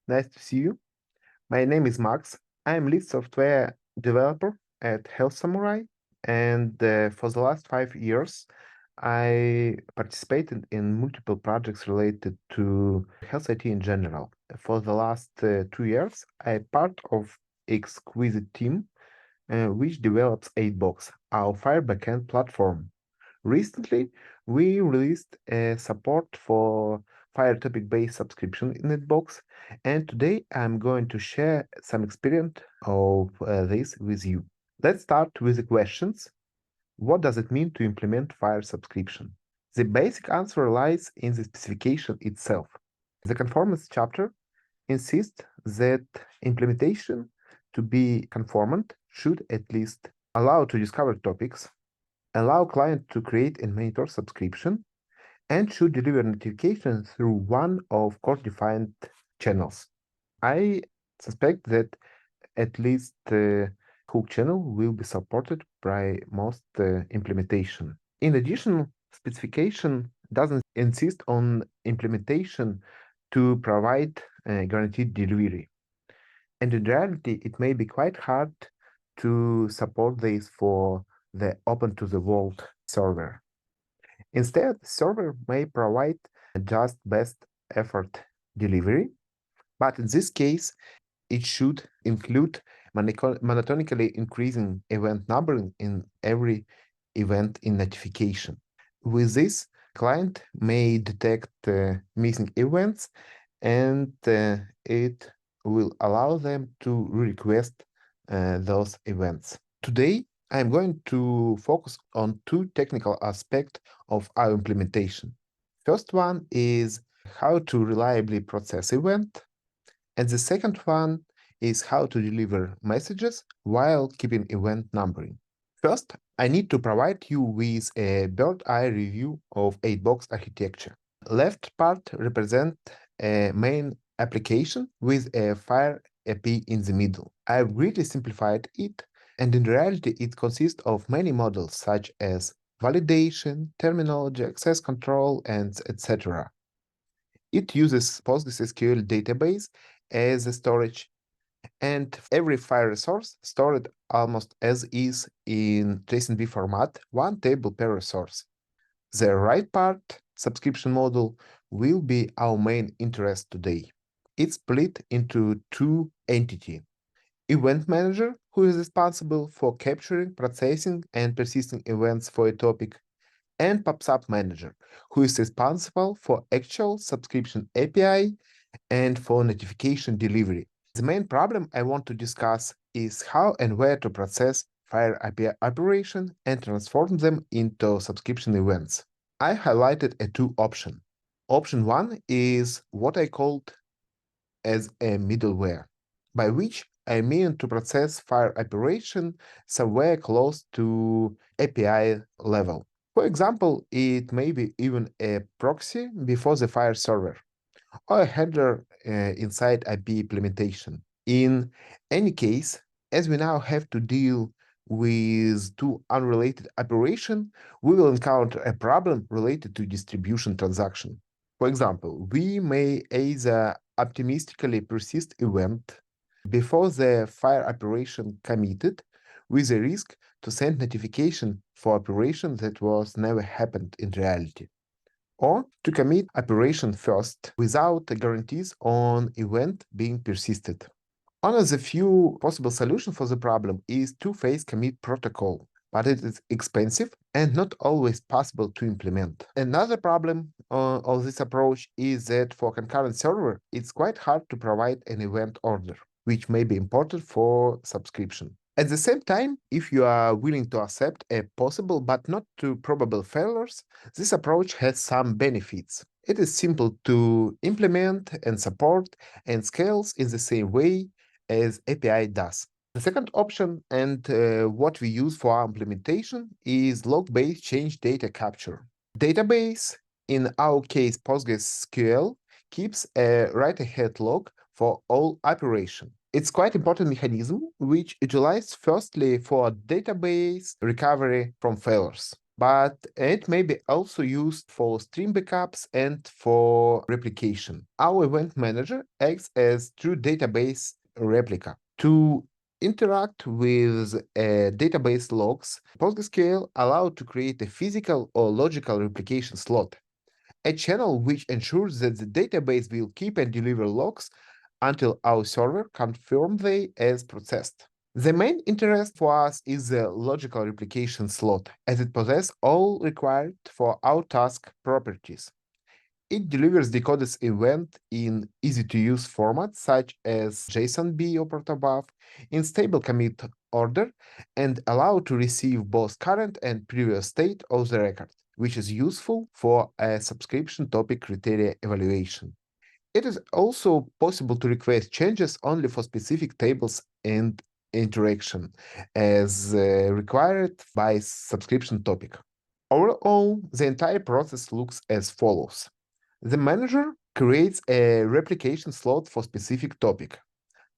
Nice to see you. My name is Max. I'm lead software developer at Health Samurai, and for the last 5 years, I participated in multiple projects related to health IT in general. For the last 2 years, I'm part of exquisite team which develops 8box, our FHIR backend platform. Recently, we released a support for Fire topic-based subscription in Netbox, and today I'm going to share some experience of this with you. Let's start with the questions. What does it mean to implement Fire subscription? The basic answer lies in the specification itself. The conformance chapter insists that implementation to be conformant should at least allow to discover topics, allow client to create and monitor subscription, and should deliver notifications through one of course-defined channels. I suspect that at least hook channel will be supported by most implementation. In addition, specification doesn't insist on implementation to provide guaranteed delivery. And in reality, it may be quite hard to support this for the open to the world server. Instead, the server may provide just best effort delivery, but in this case, it should include monotonically increasing event numbering in every event in notification. With this, client may detect missing events and it will allow them to request those events. Today, I'm going to focus on two technical aspects of our implementation. First one is how to reliably process event, and the second one is how to deliver messages while keeping event numbering. First, I need to provide you with a bird's-eye review of 8box architecture. Left part represents a main application with a FHIR API in the middle. I've really simplified it, and in reality, it consists of many models such as validation, terminology, access control, and etc. It uses PostgreSQL database as a storage, and every file resource stored almost as is in JSONB format, one table per resource. The right part, subscription model, will be our main interest today. It's split into two entities. Event manager, who is responsible for capturing, processing, and persisting events for a topic, and PubSub manager, who is responsible for actual subscription API and for notification delivery. The main problem I want to discuss is how and where to process FHIR API operation and transform them into subscription events. I highlighted a two option. Option one is what I called as a middleware, by which I mean to process FHIR operation somewhere close to API level. For example, it may be even a proxy before the FHIR server, or a header inside IP implementation. In any case, as we now have to deal with two unrelated operations, we will encounter a problem related to distribution transaction. For example, we may either optimistically persist event before the FHIR operation committed, with a risk to send notification for operation that was never happened in reality, or to commit operation first without guarantees on event being persisted. One of the few possible solutions for the problem is two-phase commit protocol, but it is expensive and not always possible to implement. Another problem of this approach is that for concurrent server, it's quite hard to provide an event order, which may be important for subscription. At the same time, if you are willing to accept a possible but not too probable failures, this approach has some benefits. It is simple to implement and support and scales in the same way as API does. The second option, and what we use for our implementation, is log-based change data capture. Database, in our case PostgreSQL, keeps a write-ahead log for all operation. It's quite important mechanism which utilized firstly for database recovery from failures. but it may be also used for stream backups and for replication. Our event manager acts as true database replica. To interact with database logs, PostgreSQL allowed to create a physical or logical replication slot, a channel which ensures that the database will keep and deliver logs until our server confirms they as processed. The main interest for us is the logical replication slot, as it possesses all required for our task properties. It delivers decoded event in easy-to-use formats such as JSON-B or protobuf in stable commit order and allow to receive both current and previous state of the record, which is useful for a subscription topic criteria evaluation. It is also possible to request changes only for specific tables and interaction, as required by subscription topic. Overall, the entire process looks as follows. The manager creates a replication slot for specific topic.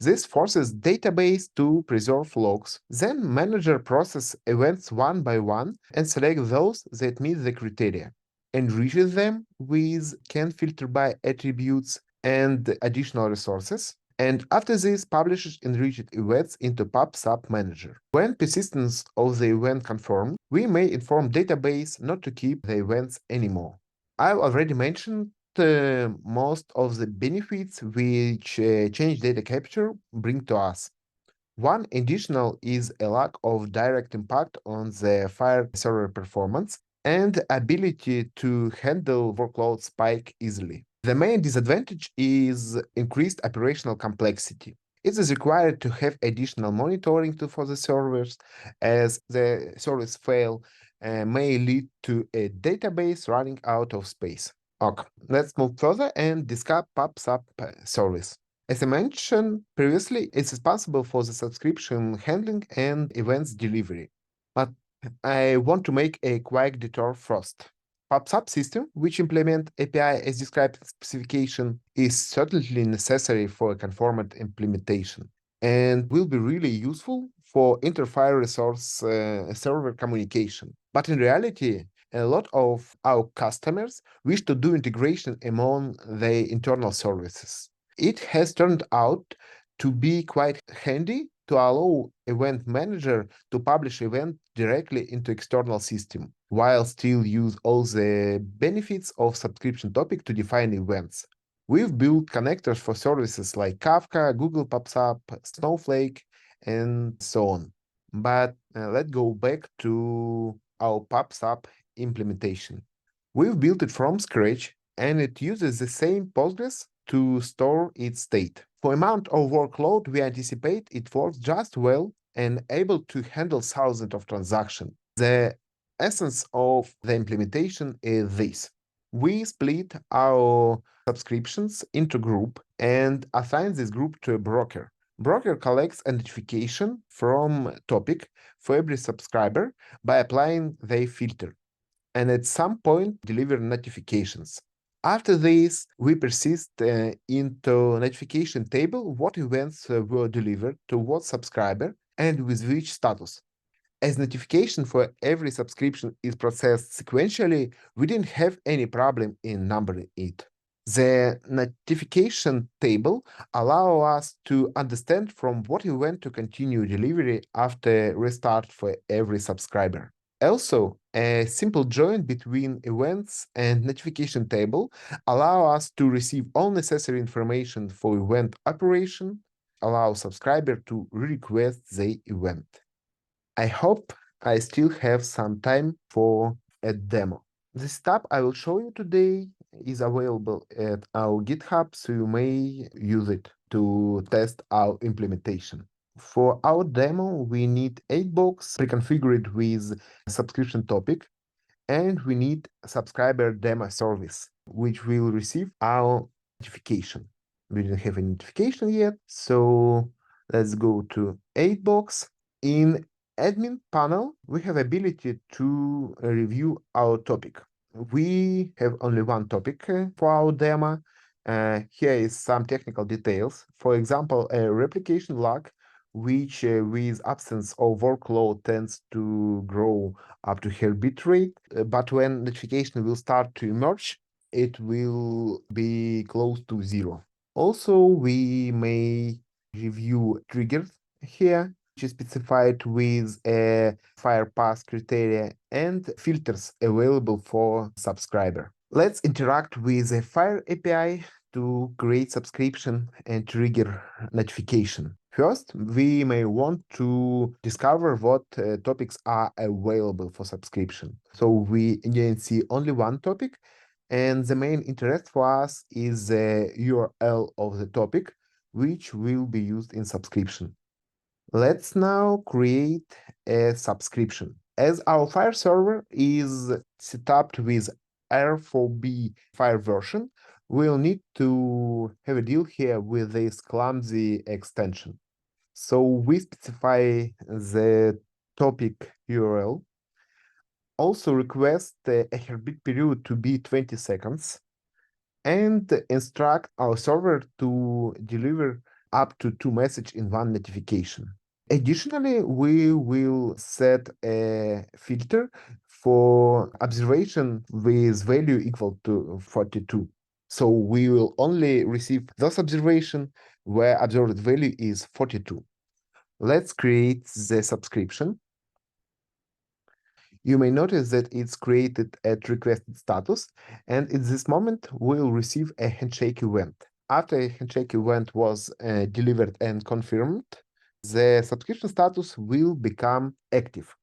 This forces database to preserve logs. Then manager processes events one by one and select those that meet the criteria, enriches them with can filter by attributes and additional resources, and after this publishes enriched events into PubSub manager. When persistence of the event confirmed, we may inform database not to keep the events anymore. I've already mentioned most of the benefits which change data capture bring to us. One additional is a lack of direct impact on the FHIR server performance and ability to handle workload spike easily. The main disadvantage is increased operational complexity. It is required to have additional monitoring for the servers, as the service fail may lead to a database running out of space. Okay, let's move further and discuss PubSub service. As I mentioned previously, it's responsible for the subscription handling and events delivery. But I want to make a quick detour first. PubSub system, which implement API as described in specification, is certainly necessary for a conformant implementation and will be really useful for inter-FHIR resource server communication. But in reality, a lot of our customers wish to do integration among their internal services. It has turned out to be quite handy to allow event manager to publish event directly into external system, while still use all the benefits of subscription topic to define events. We've built connectors for services like Kafka, Google PubSub, Snowflake, and so on. But let's go back to our PubSub implementation. We've built it from scratch, and it uses the same Postgres to store its state. For amount of workload we anticipate, it works just well and able to handle thousands of transactions. The essence of the implementation is this. We split our subscriptions into group and assign this group to a broker. Broker collects a notification from topic for every subscriber by applying their filter, and at some point deliver notifications. After this, we persist into notification table what events were delivered to what subscriber and with which status. As notification for every subscription is processed sequentially, we didn't have any problem in numbering it. The notification table allow us to understand from what event to continue delivery after restart for every subscriber. Also, a simple join between events and notification table allow us to receive all necessary information for event operation, allow subscriber to request the event. I hope I still have some time for a demo. The step I will show you today is available at our GitHub, so you may use it to test our implementation. For our demo, we need 8 box pre-configured with subscription topic, and we need subscriber demo service, which will receive our notification. We didn't have a notification yet, so let's go to 8 box. In admin panel, we have ability to review our topic. We have only one topic for our demo. Here is some technical details. For example, a replication log which with absence of workload tends to grow up to her bit rate. But when notification will start to emerge, it will be close to zero. Also, we may review triggers here, which is specified with a FHIR pass criteria and filters available for subscriber. Let's interact with a FHIR API to create subscription and trigger notification. First, we may want to discover what topics are available for subscription. So we again see only one topic, and the main interest for us is the URL of the topic, which will be used in subscription. Let's now create a subscription. As our FHIR server is set up with R4B FHIR version, we'll need to have a deal here with this clumsy extension. So we specify the topic URL, also request a heartbeat period to be 20 seconds, and instruct our server to deliver up to 2 messages in one notification. Additionally, we will set a filter for observation with value equal to 42. So we will only receive those observations where observed value is 42. Let's create the subscription. You may notice that it's created at requested status, and at this moment, we'll receive a handshake event. After a handshake event was delivered and confirmed, the subscription status will become active.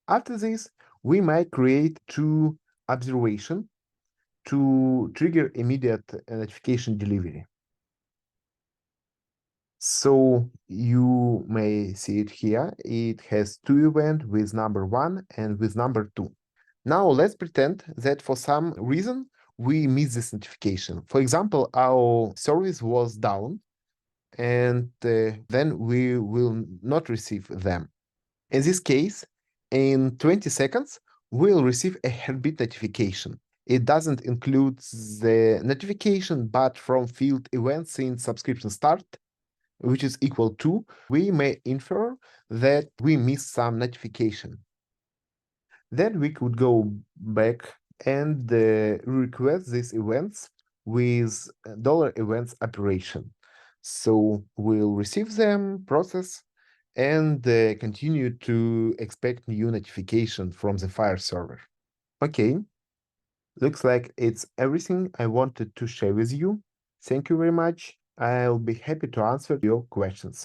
After this, we might create 2 observations to trigger immediate notification delivery. So you may see it here. It has 2 events with number 1 and with number 2. Now let's pretend that for some reason we miss this notification. For example, our service was down, and then we will not receive them. In this case, in 20 seconds, we'll receive a heartbeat notification. It doesn't include the notification, but from field event since subscription start, which is equal to, we may infer that we missed some notification. Then we could go back and request these events with $events operation. So we'll receive them, process, and continue to expect new notification from the FHIR server. Okay, looks like it's everything I wanted to share with you. Thank you very much. I'll be happy to answer your questions.